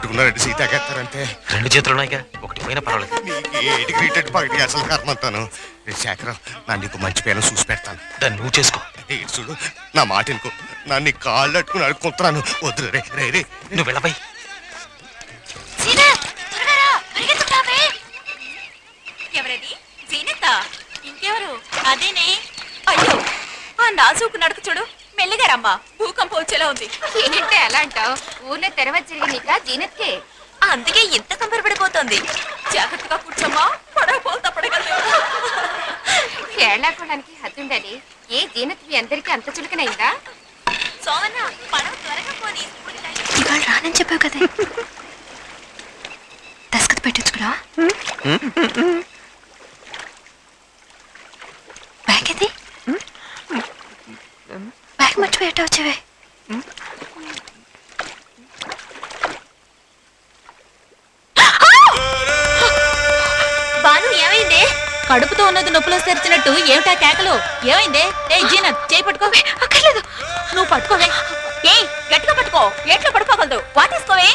పట్టుకున్నారంటే సీతాకెత్తారంటే 2 చేతులు ఉన్నాయిగా, ఒకటి పోయినా పర్వాలేదు. నీకు ఏటికి పగటి అసలు కర్మంతాను. శేఖరం, నా నీకు మంచి పేరు చూసి పెడతాను. దాన్ని నువ్వు చేసుకో. చూడు, నా మాట ఇంకో, నన్ను కాళ్ళు అట్టుకుని అడుక్కుంటున్నాను. వద్దు రే రే రే, నువ్వు వెళ్ళబోయి. ఎవరది? జీనత? ఇంకెవరు? అదేనే. అయ్యో, ఆ నాజూకు నడుకు చూడు. మెల్లిగా రమ్మా, భూకంపం వచ్చేలా ఉంది. ఏంటంటే అలా అంటావు? ఊర్లో తెరవచ్చి జరిగినాక జీనత్కే, అందుకే ఇంత కంపరపడిపోతుంది. జాగ్రత్తగా కూర్చోమ్మా, పడకపోతా పడగలదు. కేరళాకోడానికి హద్దుండాలి. ఏ జీనత్ మీ అందరికీ అంత చులకనైందా? సోమన్న, పడవ త్వరగా పోనీ. ఇవాళ రానని చెప్పావు కదా, దస్కత్ పెట్టించుకురా. బ్యాగ్ ఇది, బ్యాగ్ మర్చిపోయి ఎట్టా వచ్చేవే? బాను, ఏమైంది? కడుపుతో ఉన్నది నొప్పులు తెరిచినట్టు ఏమిటా కేకలు? ఏమైంది? ఏ జీనత్, చేయి పట్టుకో. అక్కర్లేదు, నువ్వు పట్టుకోవే. ఏ గట్టిగా పట్టుకో, ఏట్లో పడిపోగలదు. వాటేసుకోవే.